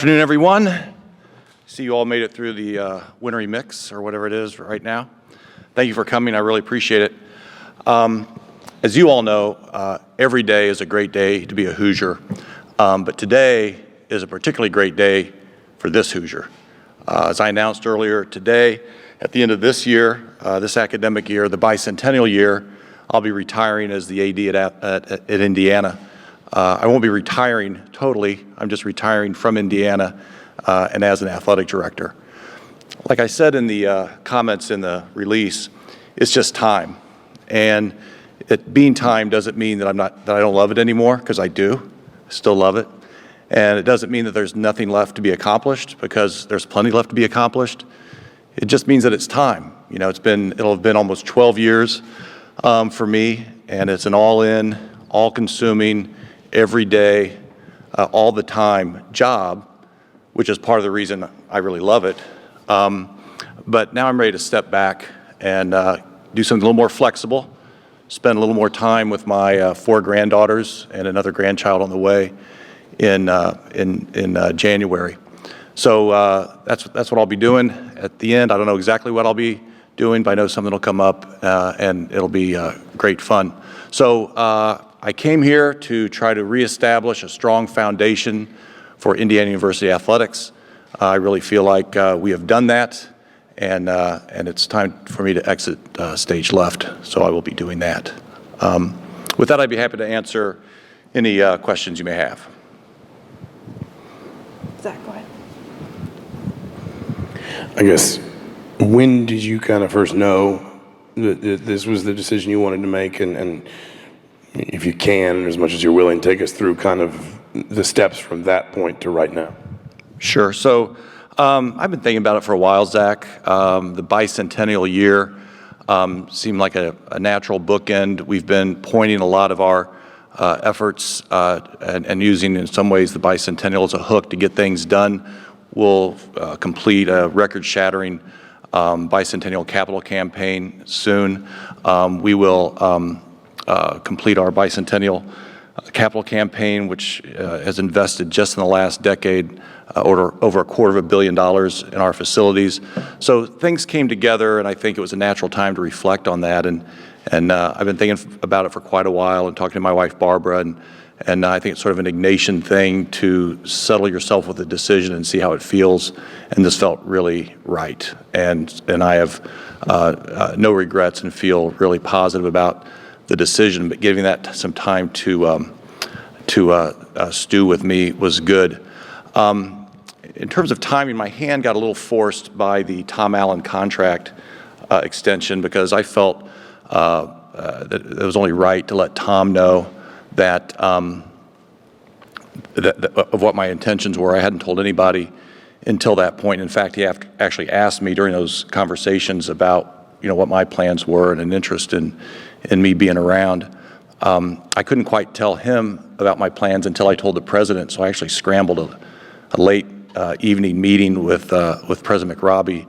Good afternoon, everyone. See you all made it through the wintry mix or whatever it is right now. Thank you for coming. I really appreciate it. As you all know, every day is a great day to be a Hoosier, but today is a particularly great day for this Hoosier. As I announced earlier today, at the end of this year, this academic year, the bicentennial year, I'll be retiring as the AD at Indiana. I won't be retiring totally. I'm just retiring from Indiana and as an athletic director. Like I said in the comments in the release, it's just time. And it being time doesn't mean that I don't love it anymore, because I do. I still love it. And it doesn't mean that there's nothing left to be accomplished, because there's plenty left to be accomplished. It just means that it's time. You know, it'll have been almost 12 years for me, and it's an all-in, all-consuming, every day, all the time job, which is part of the reason I really love it. But now I'm ready to step back and do something a little more flexible, spend a little more time with my 4 granddaughters and another grandchild on the way in January. So that's what I'll be doing at the end. I don't know exactly what I'll be doing, but I know something will come up and it'll be great fun. So I came here to try to reestablish a strong foundation for Indiana University athletics. I really feel like we have done that, and it's time for me to exit stage left, so I will be doing that. With that, I'd be happy to answer any questions you may have. Zach, go ahead. I guess, when did you kind of first know that this was the decision you wanted to make, and if you can, as much as you're willing, take us through kind of the steps from that point to right now? Sure. So I've been thinking about it for a while, Zach. The bicentennial year seemed like a natural bookend. We've been pointing a lot of our efforts and using, in some ways, the bicentennial as a hook to get things done. We'll complete a record-shattering bicentennial capital campaign soon. We will complete our bicentennial capital campaign, which has invested just in the last decade over $250 million in our facilities. So things came together, and I think it was a natural time to reflect on that. And I've been thinking about it for quite a while, and talking to my wife Barbara, and I think it's sort of an Ignatian thing to settle yourself with a decision and see how it feels. And this felt really right, and I have no regrets and feel really positive about the decision, but giving that some time to stew with me was good. In terms of timing, my hand got a little forced by the Tom Allen contract extension, because I felt that it was only right to let Tom know that, of what my intentions were. I hadn't told anybody until that point. In fact, he actually asked me during those conversations about, what my plans were and an interest in me being around. I couldn't quite tell him about my plans until I told the president, so I actually scrambled a late evening meeting with President McRobbie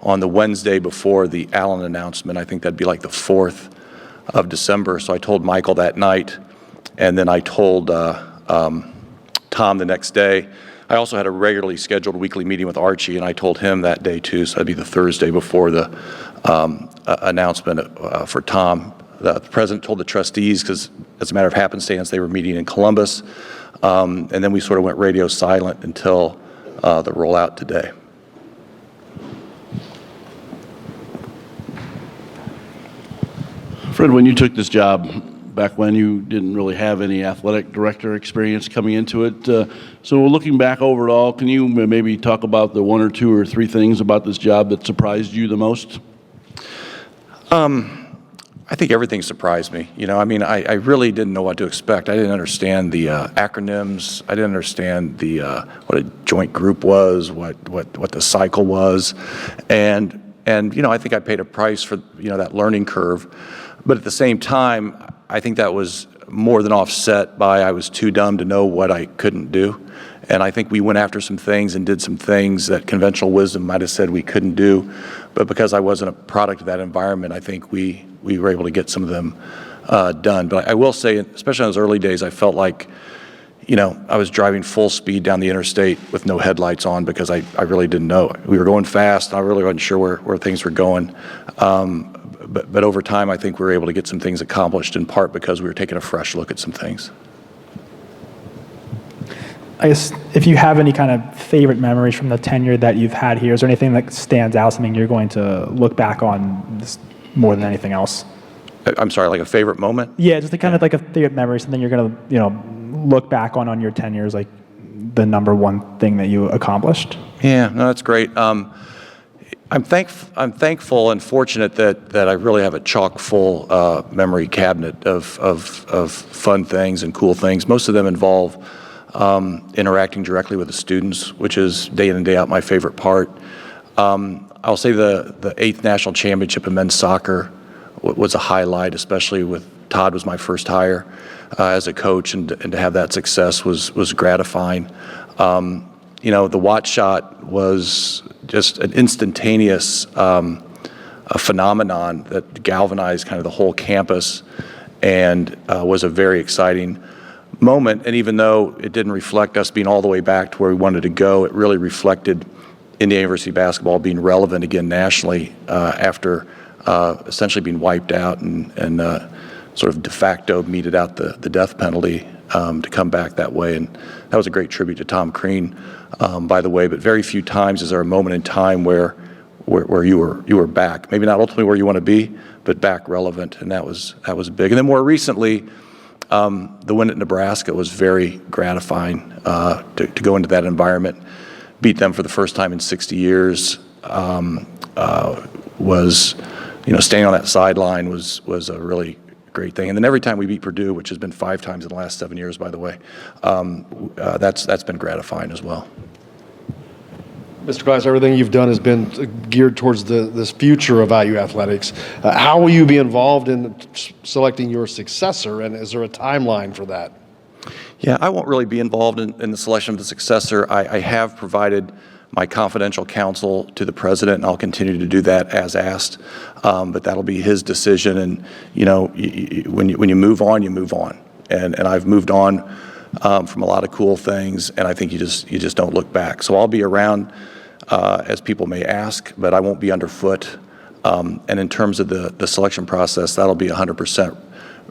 on the Wednesday before the Allen announcement. I think that'd be like the 4th of December. So I told Michael that night, and then I told Tom the next day. I also had a regularly scheduled weekly meeting with Archie, and I told him that day too, so that'd be the Thursday before the announcement for Tom. The president told the trustees, because as a matter of happenstance, they were meeting in Columbus, and then we sort of went radio silent until the rollout today. Fred, when you took this job, back when you didn't really have any athletic director experience coming into it, so looking back over it all, can you maybe talk about the 1 or 2 or 3 things about this job that surprised you the most? I think everything surprised me. I really didn't know what to expect. I didn't understand the acronyms. I didn't understand what a joint group was, what the cycle was, and I think I paid a price for that learning curve. But at the same time, I think that was more than offset by I was too dumb to know what I couldn't do. And I think we went after some things and did some things that conventional wisdom might have said we couldn't do. But because I wasn't a product of that environment, I think we were able to get some of them done. But I will say, especially in those early days, I felt like, I was driving full speed down the interstate with no headlights on because I really didn't know. We were going fast. I really wasn't sure where things were going. But over time, I think we were able to get some things accomplished, in part because we were taking a fresh look at some things. I guess if you have any kind of favorite memories from the tenure that you've had here, is there anything that stands out, something you're going to look back on more than anything else? I'm sorry, like a favorite moment? Yeah, just kind of like a favorite memory, something you're going to, look back on your tenure as like the number one thing that you accomplished. Yeah, no, that's great. I'm thankful and fortunate that I really have a chock full memory cabinet of fun things and cool things. Most of them involve interacting directly with the students, which is day in and day out my favorite part. I'll say the 8th national championship in men's soccer was a highlight, especially with Todd was my first hire as a coach, and to have that success was gratifying. The watch shot was just an instantaneous a phenomenon that galvanized kind of the whole campus, and was a very exciting moment. And even though it didn't reflect us being all the way back to where we wanted to go, it really reflected Indiana University basketball being relevant again nationally after essentially being wiped out and sort of de facto meted out the death penalty to come back that way. And that was a great tribute to Tom Crean, by the way. But very few times is there a moment in time where you were back, maybe not ultimately where you want to be, but back relevant, and that was big. And then more recently, the win at Nebraska was very gratifying to go into that environment, beat them for the first time in 60 years. Was staying on that sideline was a really great thing. And then every time we beat Purdue, which has been 5 times in the last 7 years, by the way, that's been gratifying as well. Mr. Glass, everything you've done has been geared towards this future of IU athletics. How will you be involved in selecting your successor, and is there a timeline for that? Yeah, I won't really be involved in the selection of the successor. I have provided my confidential counsel to the president, and I'll continue to do that as asked. But that'll be his decision. And when you move on, you move on. And I've moved on from a lot of cool things, and I think you just don't look back. So I'll be around as people may ask, but I won't be underfoot. And in terms of the selection process, that'll be 100%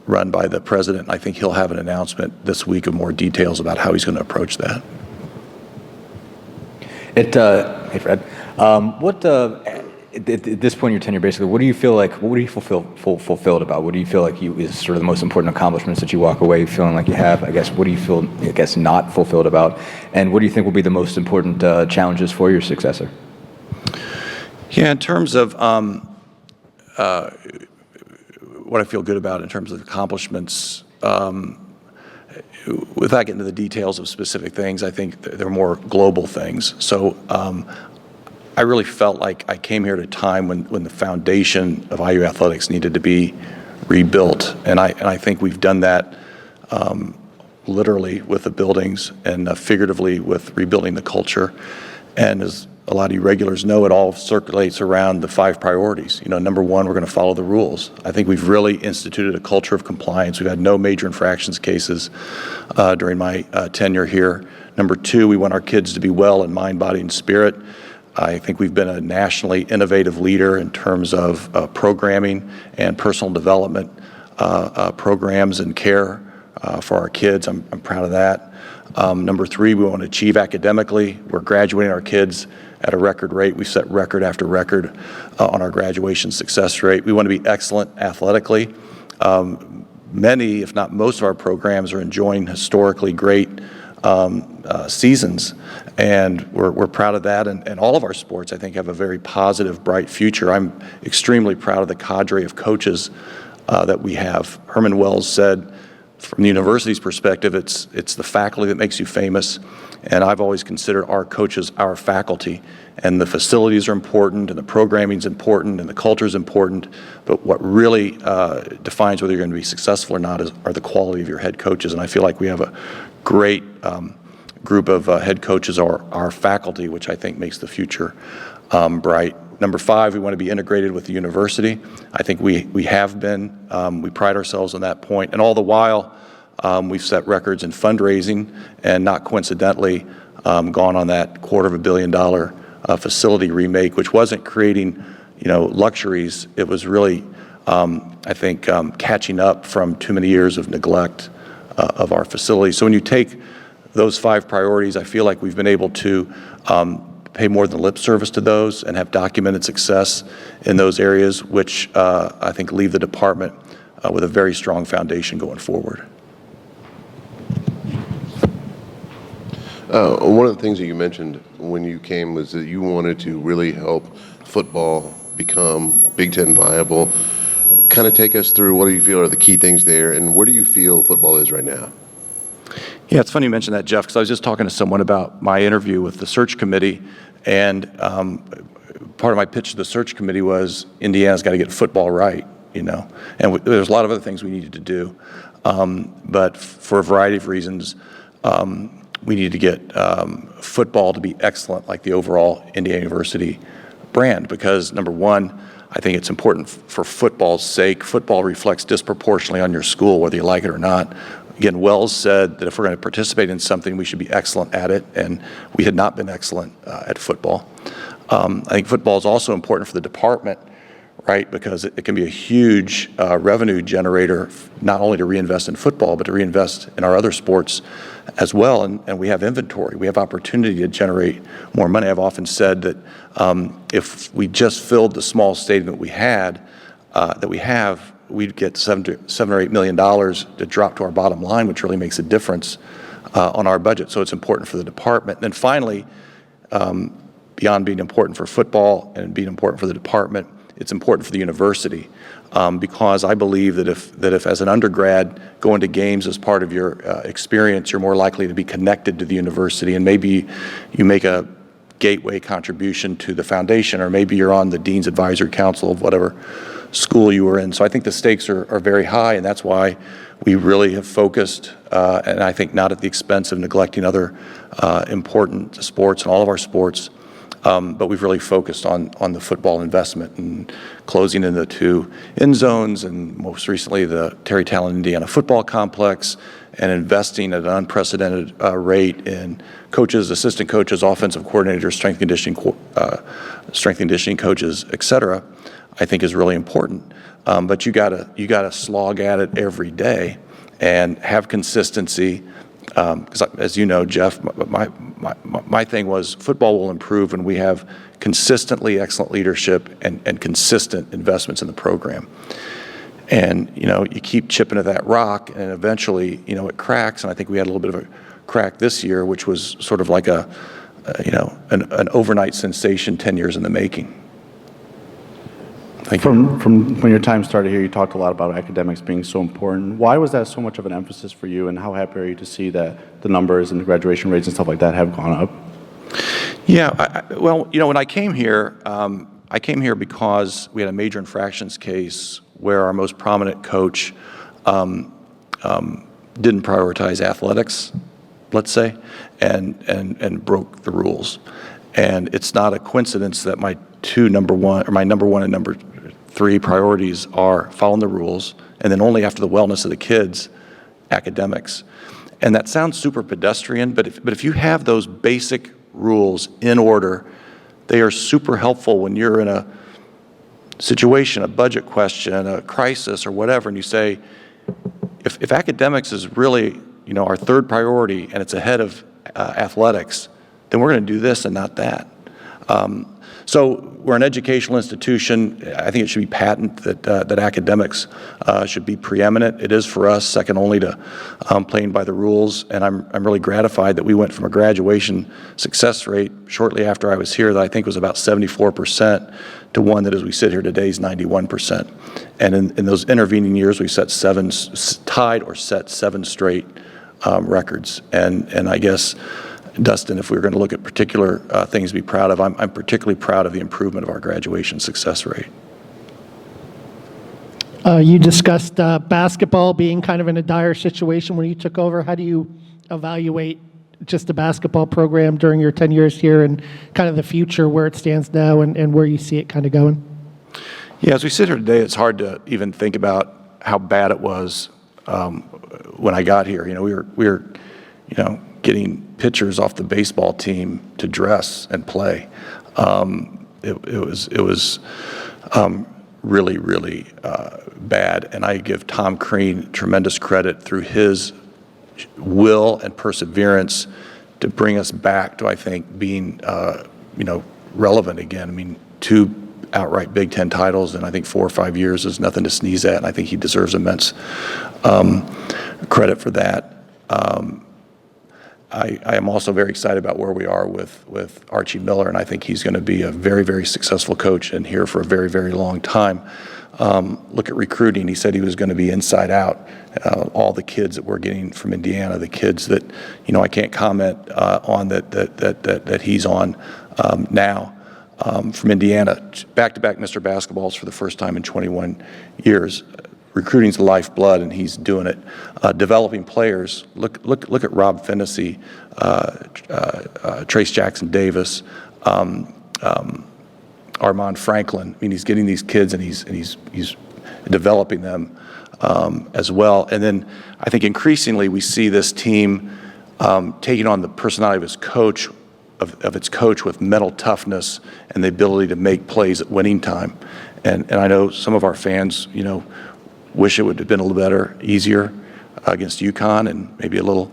run by the president. I think he'll have an announcement this week of more details about how he's going to approach that. Hey, Fred. At this point in your tenure, basically, what do you feel fulfilled about? What do you feel like is sort of the most important accomplishments that you walk away feeling like you have? I guess, what do you feel, not fulfilled about? And what do you think will be the most important challenges for your successor? Yeah, in terms of what I feel good about in terms of accomplishments, without getting into the details of specific things, I think they're more global things. So I really felt like I came here at a time when the foundation of IU athletics needed to be rebuilt, and I think we've done that literally with the buildings and figuratively with rebuilding the culture. And as a lot of you regulars know, it all circulates around the 5 priorities. Number 1, we're going to follow the rules. I think we've really instituted a culture of compliance. We've had no major infractions cases during my tenure here. Number 2, we want our kids to be well in mind, body, and spirit. I think we've been a nationally innovative leader in terms of programming and personal development programs and care for our kids. I'm proud of that. Number 3, we want to achieve academically. We're graduating our kids at a record rate. We've set record after record on our graduation success rate. We want to be excellent athletically. Many, if not most of our programs are enjoying historically great seasons, and we're proud of that. And all of our sports, I think, have a very positive, bright future. I'm extremely proud of the cadre of coaches that we have. Herman Wells said, from the university's perspective, it's the faculty that makes you famous, and I've always considered our coaches our faculty. And the facilities are important, and the programming's important, and the culture's important, but what really defines whether you're going to be successful or not are the quality of your head coaches. And I feel like we have a great group of head coaches, our faculty, which I think makes the future bright. Number 5, we want to be integrated with the university. I think we have been. We pride ourselves on that point. And all the while, We've set records in fundraising and not coincidentally gone on that $250 million facility remake, which wasn't creating, luxuries. It was really, I think, catching up from too many years of neglect of our facilities. So when you take those 5 priorities, I feel like we've been able to pay more than lip service to those and have documented success in those areas, which I think leave the department with a very strong foundation going forward. One of the things that you mentioned when you came was that you wanted to really help football become Big Ten viable. Kind of take us through what do you feel are the key things there, and where do you feel football is right now? Yeah, it's funny you mentioned that, Jeff, because I was just talking to someone about my interview with the search committee, and part of my pitch to the search committee was Indiana's got to get football right, and there's a lot of other things we needed to do, but for a variety of reasons, we needed to get football to be excellent, like the overall Indiana University brand, because number one, I think it's important for football's sake. Football reflects disproportionately on your school, whether you like it or not. Again, Wells said that if we're going to participate in something, we should be excellent at it, and we had not been excellent at football. I think football is also important for the department, right, because it can be a huge revenue generator, not only to reinvest in football, but to reinvest in our other sports as well, and we have inventory. We have opportunity to generate more money. I've often said that if we just filled the small stadium that we have, we'd get $7 or $8 million to drop to our bottom line, which really makes a difference on our budget. So it's important for the department. And then finally, beyond being important for football and being important for the department, it's important for the university because I believe that if as an undergrad going to games as part of your experience, you're more likely to be connected to the university, and maybe you make a gateway contribution to the foundation, or maybe you're on the Dean's Advisory Council of whatever school you were in. So I think the stakes are very high, and that's why we really have focused, and I think not at the expense of neglecting other important sports and all of our sports, but we've really focused on the football investment and closing in the 2 end zones, and most recently the Terry Tallon Indiana Football Complex, and investing at an unprecedented rate in coaches, assistant coaches, offensive coordinators, strength conditioning coaches, et cetera, I think is really important. But you gotta slog at it every day and have consistency. Because as you know, Jeff, my thing was football will improve when we have consistently excellent leadership and consistent investments in the program. And, you keep chipping at that rock, and eventually, it cracks. And I think we had a little bit of a crack this year, which was sort of like an overnight sensation 10 years in the making. Thank you. From when your time started here, you talked a lot about academics being so important. Why was that so much of an emphasis for you, and how happy are you to see that the numbers and the graduation rates and stuff like that have gone up? Yeah, well, when I came here because we had a major infractions case where our most prominent coach didn't prioritize athletics, let's say, and broke the rules. And it's not a coincidence that my number one and number 3 priorities are following the rules, and then only after the wellness of the kids, academics. And that sounds super pedestrian, but if you have those basic rules in order, they are super helpful when you're in a situation, a budget question, a crisis, or whatever, and you say, if academics is really our 3rd priority and it's ahead of athletics, then we're going to do this and not that. So we're an educational institution. I think it should be patent that academics should be preeminent. It is for us, second only to playing by the rules. And I'm really gratified that we went from a graduation success rate shortly after I was here that I think was about 74% to one that, as we sit here today, is 91%. And in those intervening years, we tied or set 7 straight records. And I guess, Dustin, if we were going to look at particular things to be proud of, I'm particularly proud of the improvement of our graduation success rate. You discussed basketball being kind of in a dire situation when you took over. How do you evaluate just the basketball program during your 10 years here and kind of the future, where it stands now and where you see it kind of going? Yeah, as we sit here today, it's hard to even think about how bad it was when I got here. We were getting pitchers off the baseball team to dress and play. It was really, really bad. And I give Tom Crean tremendous credit through his will and perseverance to bring us back to, I think, being, relevant again. I mean, 2 outright Big Ten titles in, I think, 4 or 5 years is nothing to sneeze at, and I think he deserves immense credit for that. I am also very excited about where we are with Archie Miller, and I think he's going to be a very, very successful coach and here for a very, very long time. Look at recruiting. He said he was going to be inside out. All the kids that we're getting from Indiana, the kids that, I can't comment on that he's on now from Indiana. Back-to-back Mr. Basketballs for the first time in 21 years. Recruiting's the lifeblood, and he's doing it. Developing players. Look at Rob Fennessy, Trace Jackson Davis, Armand Franklin. I mean, he's getting these kids, and he's developing them as well. And then I think increasingly we see this team taking on the personality of its coach, of its coach, with mental toughness and the ability to make plays at winning time. And I know some of our fans, wish it would have been a little better, easier against UConn, and maybe a little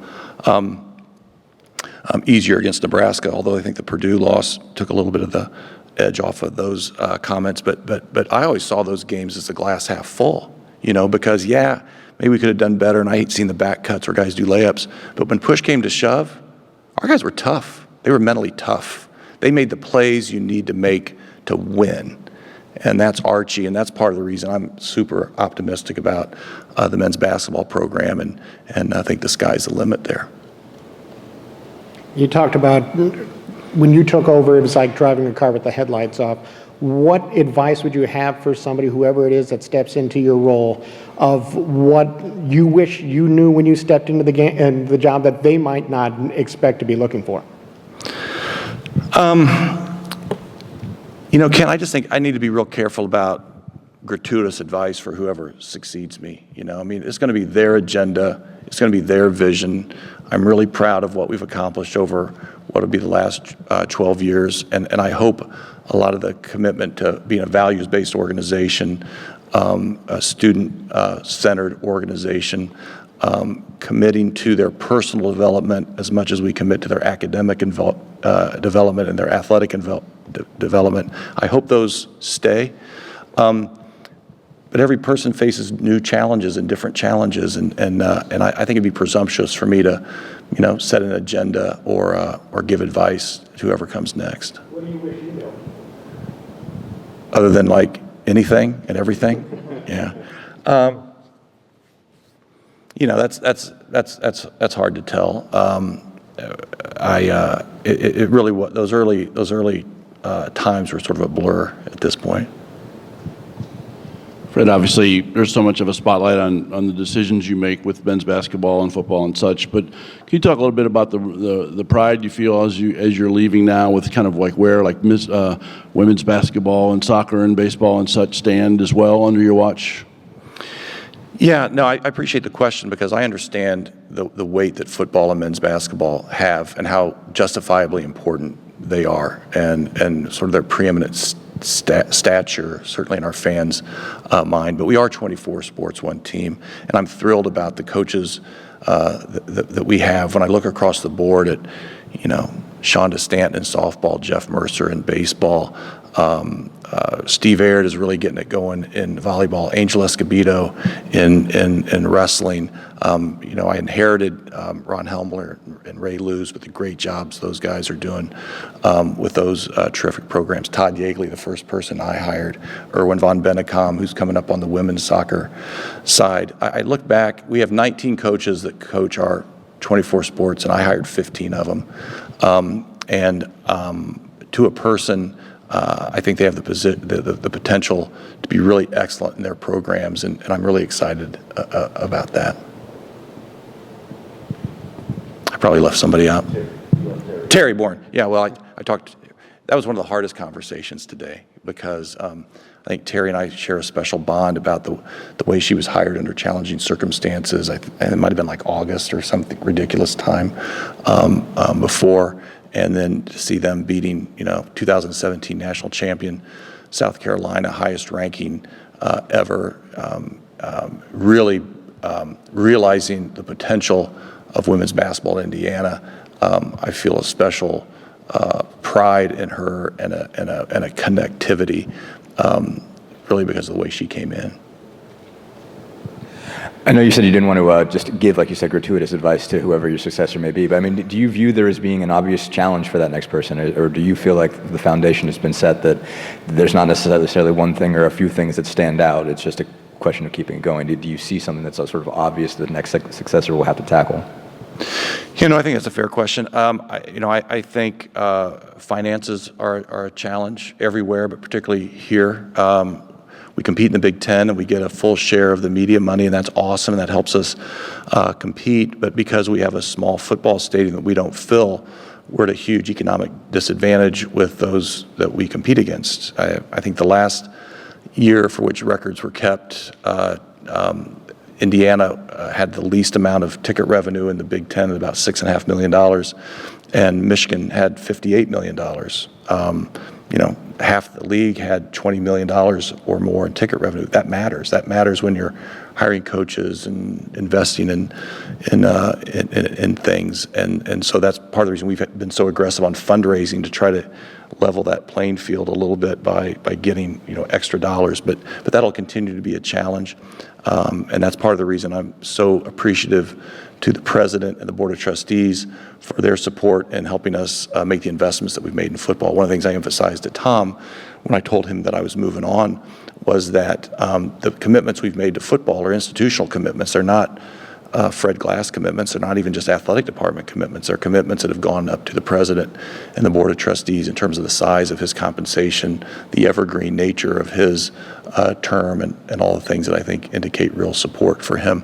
easier against Nebraska, although I think the Purdue loss took a little bit of the edge off of those comments. But I always saw those games as the glass half full, because, maybe we could have done better, and I hate seeing the back cuts where guys do layups. But when push came to shove, our guys were tough. They were mentally tough. They made the plays you need to make to win. And that's Archie, and that's part of the reason I'm super optimistic about the men's basketball program, and I think the sky's the limit there. You talked about when you took over, it was like driving a car with the headlights off. What advice would you have for somebody, whoever it is that steps into your role, of what you wish you knew when you stepped into the game and the job that they might not expect to be looking for? Ken, I just think I need to be real careful about gratuitous advice for whoever succeeds me. It's going to be their agenda. It's going to be their vision. I'm really proud of what we've accomplished over what will be the last 12 years. And I hope a lot of the commitment to being a values-based organization, a student-centered organization, committing to their personal development as much as we commit to their academic development and their athletic development. I hope those stay. But every person faces new challenges and different challenges, and I think it'd be presumptuous for me to, set an agenda or give advice to whoever comes next. What do you wish you knew? Other than like anything and everything, yeah. That's hard to tell. It really was those early times were sort of a blur at this point. Fred, obviously, there's so much of a spotlight on the decisions you make with men's basketball and football and such, but can you talk a little bit about the pride you feel as you're leaving now, with kind of like where women's basketball and soccer and baseball and such stand as well under your watch? Yeah, no, I appreciate the question, because I understand the weight that football and men's basketball have and how justifiably important they are, and sort of their preeminent stature, certainly in our fans' mind. But we are 24 sports, one team, and I'm thrilled about the coaches that we have. When I look across the board at, Shonda Stanton in softball, Jeff Mercer in baseball, Steve Aird is really getting it going in volleyball, Angel Escobedo in wrestling. I inherited Ron Helmler and Ray Luz with the great jobs those guys are doing with those terrific programs. Todd Yeagley, the first person I hired, Erwin von Bennekom, who's coming up on the women's soccer side. I look back, we have 19 coaches that coach our 24 sports, and I hired 15 of them. To a person, I think they have the potential to be really excellent in their programs, and I'm really excited about that. I probably left somebody out. Terry Bourne. Yeah, well, I talked. That was one of the hardest conversations today. because I think Terry and I share a special bond about the way she was hired under challenging circumstances. And it might have been like August or something ridiculous time before, and then to see them beating 2017 national champion South Carolina, highest ranking ever, really realizing the potential of women's basketball in Indiana. I feel a special pride in her and a connectivity, really because of the way she came in. I know you said you didn't want to just give, like you said, gratuitous advice to whoever your successor may be, but I mean, do you view there as being an obvious challenge for that next person, or do you feel like the foundation has been set that there's not necessarily one thing or a few things that stand out, it's just a question of keeping it going? Do you see something that's sort of obvious that the next successor will have to tackle? I think that's a fair question. I think finances are a challenge everywhere, but particularly here. We compete in the Big Ten, and we get a full share of the media money, and that's awesome, and that helps us compete. But because we have a small football stadium that we don't fill, we're at a huge economic disadvantage with those that we compete against. I think the last year for which records were kept, Indiana had the least amount of ticket revenue in the Big Ten at about $6.5 million, and Michigan had $58 million. Half the league had $20 million or more in ticket revenue. That matters. That matters when you're hiring coaches and investing in things. And so that's part of the reason we've been so aggressive on fundraising, to try to level that playing field a little bit by getting extra dollars. But that'll continue to be a challenge. And that's part of the reason I'm so appreciative to the president and the board of trustees for their support in helping us make the investments that we've made in football. One of the things I emphasized to Tom when I told him that I was moving on was that the commitments we've made to football are institutional commitments. They're not Fred Glass commitments. They're not even just athletic department commitments. They're commitments that have gone up to the president and the board of trustees in terms of the size of his compensation, the evergreen nature of his term, and all the things that I think indicate real support for him.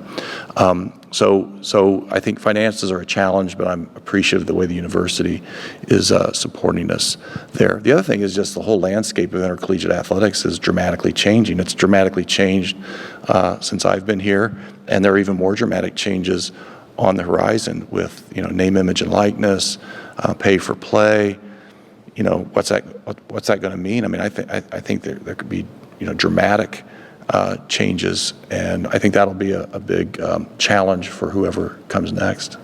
So I think finances are a challenge, but I'm appreciative of the way the university is supporting us there. The other thing is just the whole landscape of intercollegiate athletics is dramatically changing. It's dramatically changed since I've been here, and there are even more dramatic changes on the horizon with name, image, and likeness, pay for play. What's that going to mean? I mean, I think there could be dramatic changes, and I think that'll be a big challenge for whoever comes next.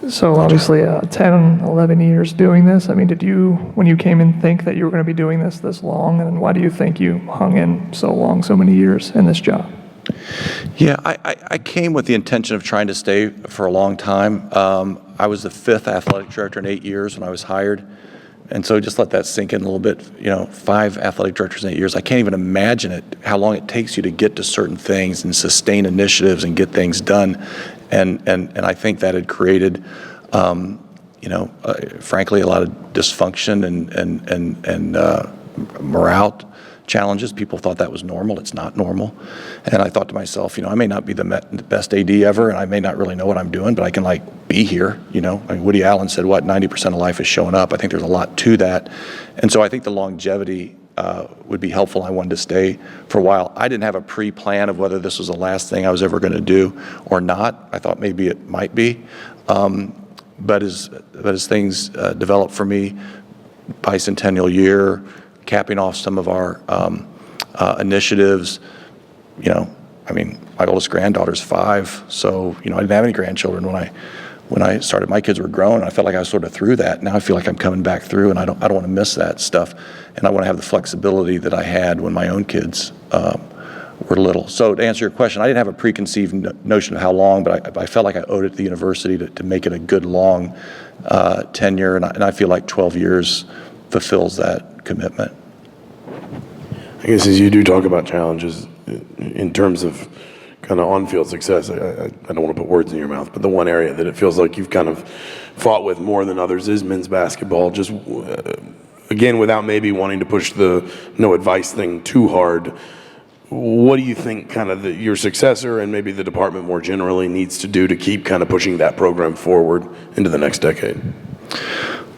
So obviously 10, 11 years doing this. I mean, did you, when you came in, think that you were going to be doing this long? And why do you think you hung in so long, so many years in this job? Yeah, I came with the intention of trying to stay for a long time. I was the 5th athletic director in 8 years when I was hired. And so just let that sink in a little bit. 5 athletic directors in 8 years. I can't even imagine it, how long it takes you to get to certain things and sustain initiatives and get things done. And I think that had created, frankly, a lot of dysfunction and morale challenges. People thought that was normal. It's not normal. And I thought to myself, I may not be the best AD ever, and I may not really know what I'm doing, but I can be here. I mean, Woody Allen said, 90% of life is showing up. I think there's a lot to that. And so I think the longevity would be helpful. I wanted to stay for a while. I didn't have a pre-plan of whether this was the last thing I was ever going to do or not. I thought maybe it might be. But as things developed for me, bicentennial year, capping off some of our initiatives, I mean, my oldest granddaughter's 5, so I didn't have any grandchildren when I started. My kids were grown, and I felt like I was sort of through that. Now I feel like I'm coming back through, and I don't want to miss that stuff, and I want to have the flexibility that I had when my own kids were little. So to answer your question, I didn't have a preconceived notion of how long, but I felt like I owed it to the university to make it a good long tenure, and I feel like 12 years fulfills that commitment. I guess as you do talk about challenges in terms of kind of on-field success, I don't want to put words in your mouth, but the one area that it feels like you've kind of fought with more than others is men's basketball. Just again, without maybe wanting to push the no advice thing too hard, what do you think kind of your successor and maybe the department more generally needs to do to keep kind of pushing that program forward into the next decade?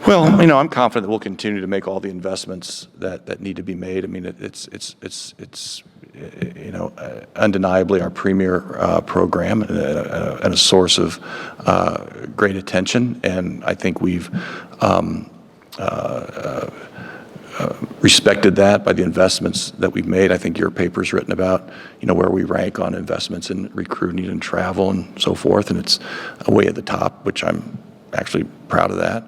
Well, I'm confident that we'll continue to make all the investments that need to be made. I mean, it's undeniably our premier program and a source of great attention. And I think we've respected that by the investments that we've made. I think your paper's written about, where we rank on investments in recruiting and travel and so forth, and it's way at the top, which I'm actually proud of that.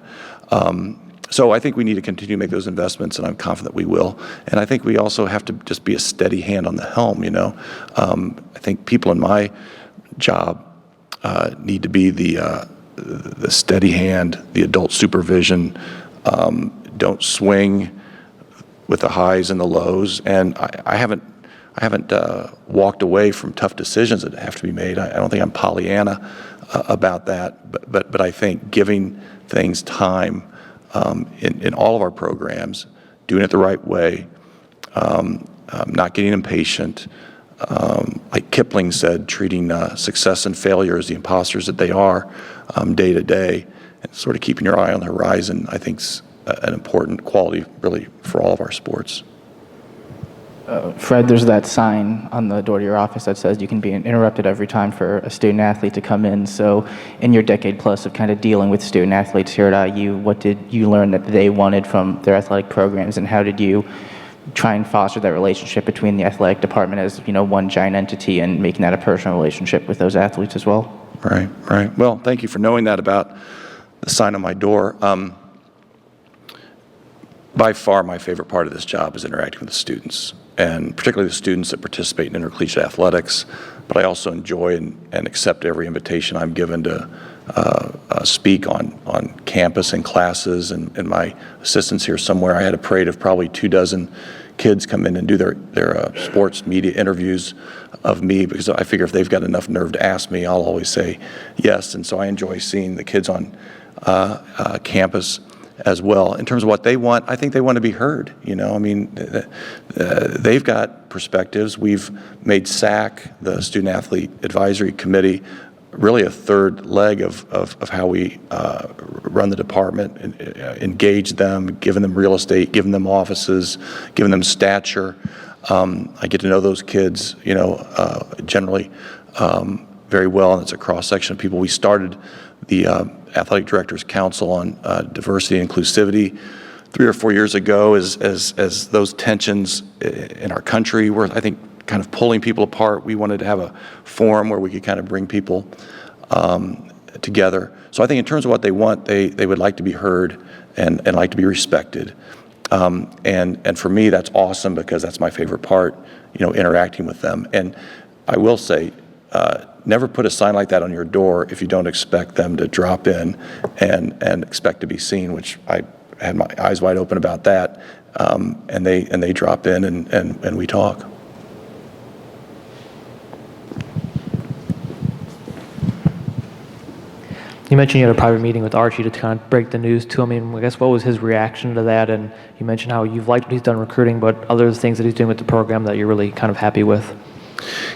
So I think we need to continue to make those investments, and I'm confident we will. And I think we also have to just be a steady hand on the helm, I think people in my job need to be the steady hand, the adult supervision, don't swing with the highs and the lows. And I haven't walked away from tough decisions that have to be made. I don't think I'm Pollyanna about that, but I think giving things time in all of our programs, doing it the right way, not getting impatient, like Kipling said, treating success and failure as the imposters that they are day to day, and sort of keeping your eye on the horizon, I think is an important quality really for all of our sports. Fred, there's that sign on the door to your office that says you can be interrupted every time for a student athlete to come in. So in your decade plus of kind of dealing with student athletes here at IU, what did you learn that they wanted from their athletic programs, and how did you try and foster that relationship between the athletic department as, one giant entity and making that a personal relationship with those athletes as well? Right. Well, thank you for knowing that about the sign on my door. By far, my favorite part of this job is interacting with the students, and particularly the students that participate in intercollegiate athletics. But I also enjoy and accept every invitation I'm given to speak on campus and classes. And my assistants here somewhere, I had a parade of probably 24 kids come in and do their sports media interviews of me, because I figure if they've got enough nerve to ask me, I'll always say yes. And so I enjoy seeing the kids on campus as well. In terms of what they want, I think they want to be heard. They've got perspectives. We've made SAC, the Student Athlete Advisory Committee, really a third leg of how we run the department, and engage them, giving them real estate, giving them offices, giving them stature. I get to know those kids, generally very well, and it's a cross-section of people. We started the Athletic Directors Council on Diversity and Inclusivity 3 or 4 years ago as those tensions in our country were, I think, kind of pulling people apart. We wanted to have a forum where we could kind of bring people together. So I think in terms of what they want, they would like to be heard and like to be respected. And for me, that's awesome, because that's my favorite part, interacting with them. And I will say, never put a sign like that on your door if you don't expect them to drop in and expect to be seen, which I had my eyes wide open about that. And they drop in and we talk. You mentioned you had a private meeting with Archie to kind of break the news to him. I mean, I guess what was his reaction to that? And you mentioned how you've liked what he's done recruiting, but other things that he's doing with the program that you're really kind of happy with?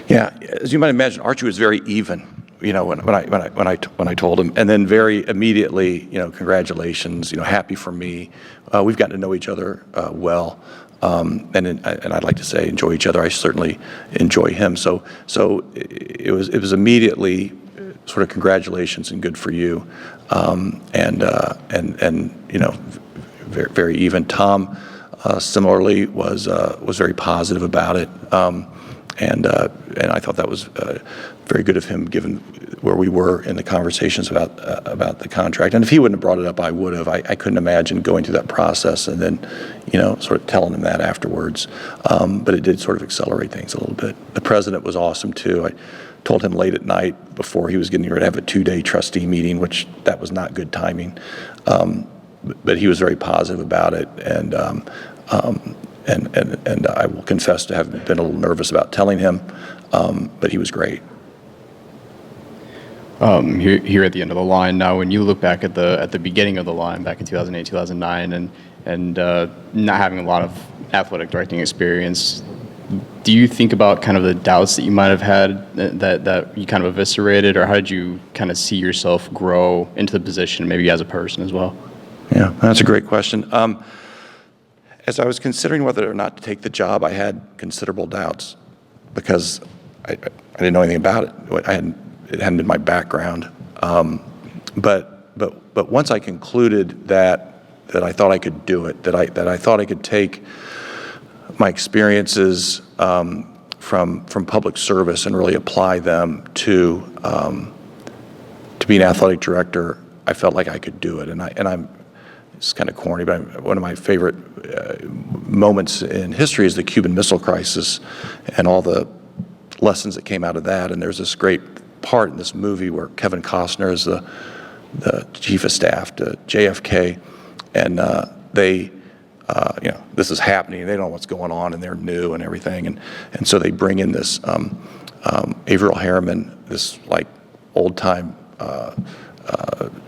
Yeah, as you might imagine, Archie was very even, when I told him, and then very immediately, congratulations, happy for me. We've gotten to know each other well, and I'd like to say enjoy each other. I certainly enjoy him. So it was immediately sort of congratulations and good for you, and very, very even. Tom similarly was very positive about it. And I thought that was very good of him, given where we were in the conversations about the contract. And if he wouldn't have brought it up, I would have. I couldn't imagine going through that process and then, sort of telling him that afterwards. But it did sort of accelerate things a little bit. The president was awesome too. I told him late at night before he was getting ready to have a 2-day trustee meeting, which that was not good timing. But he was very positive about it, and I will confess to having been a little nervous about telling him, but he was great. Here at the end of the line now, when you look back at the beginning of the line back in 2008, 2009, and not having a lot of athletic directing experience, do you think about kind of the doubts that you might have had that you kind of eviscerated, or how did you kind of see yourself grow into the position, maybe as a person as well? Yeah, that's a great question. As I was considering whether or not to take the job, I had considerable doubts because I didn't know anything about it. It hadn't been my background. But once I concluded that I thought I could do it, that I thought I could take my experiences from public service and really apply them to be an athletic director, I felt like I could do it. And I'm it's kind of corny, but one of my favorite moments in history is the Cuban Missile Crisis and all the lessons that came out of that. And there's this great part in this movie where Kevin Costner is the chief of staff to JFK, and this is happening. They don't know what's going on, and they're new and everything. And so they bring in this Averill Harriman, this like old-time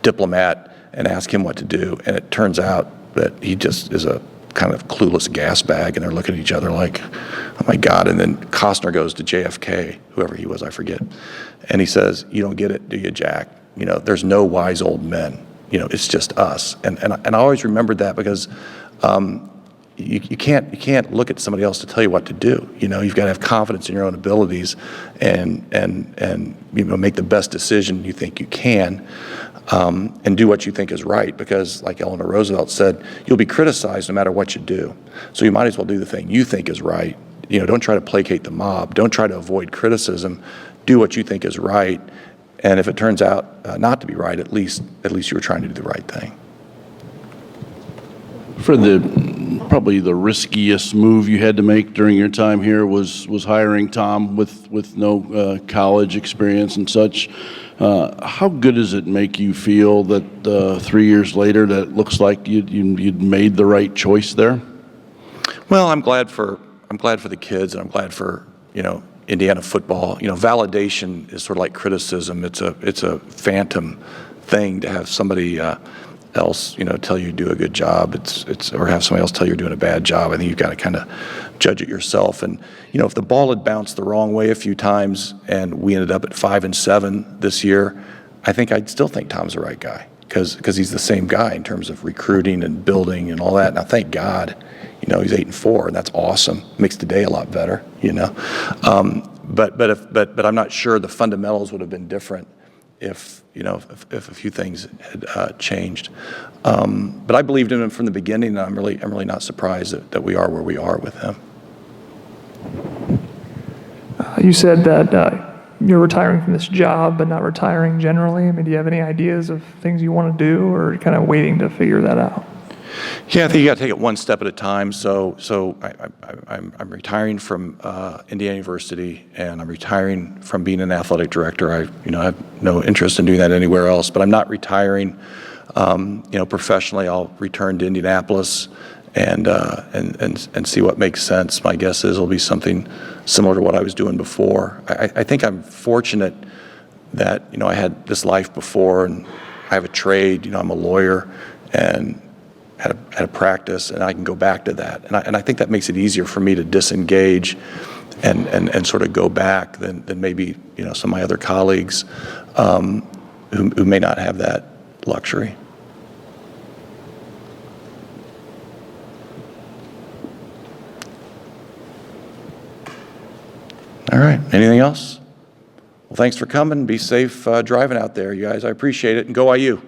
diplomat, and ask him what to do. And it turns out that he just is a kind of clueless gas bag, and they're looking at each other like, oh my God. And then Costner goes to JFK, whoever he was, I forget. And he says, you don't get it, do you, Jack? There's no wise old men. It's just us. And I always remembered that because you can't look at somebody else to tell you what to do. You've got to have confidence in your own abilities and make the best decision you think you can, and do what you think is right, because like Eleanor Roosevelt said, you'll be criticized no matter what you do. So you might as well do the thing you think is right. Don't try to placate the mob. Don't try to avoid criticism. Do what you think is right. And if it turns out not to be right, at least you were trying to do the right thing. For probably the riskiest move you had to make during your time here was hiring Tom with no college experience and such. How good does it make you feel that 3 years later that it looks like you'd made the right choice there? Well, I'm glad for the kids, and I'm glad for Indiana football. Validation is sort of like criticism. It's a phantom thing to have somebody else tell you do a good job. Or have somebody else tell you you're doing a bad job. I think you've got to kind of judge it yourself. And if the ball had bounced the wrong way a few times and we ended up at 5-7 this year, I think I'd still think Tom's the right guy because he's the same guy in terms of recruiting and building and all that. Now, thank God, he's 8-4, and that's awesome. Makes today a lot better, But I'm not sure the fundamentals would have been different if a few things had changed. But I believed in him from the beginning, and I'm really not surprised that we are where we are with him. You said that you're retiring from this job, but not retiring generally. I mean, do you have any ideas of things you want to do, or kind of waiting to figure that out? Yeah, I think you got to take it one step at a time. So I'm retiring from Indiana University, and I'm retiring from being an athletic director. I have no interest in doing that anywhere else. But I'm not retiring. Professionally, I'll return to Indianapolis and see what makes sense. My guess is it'll be something similar to what I was doing before. I think I'm fortunate that I had this life before, and I have a trade. I'm a lawyer, and had a practice, and I can go back to that. And I think that makes it easier for me to disengage and sort of go back than maybe some of my other colleagues who may not have that luxury. All right, anything else? Well, thanks for coming. Be safe driving out there, you guys. I appreciate it, and go IU.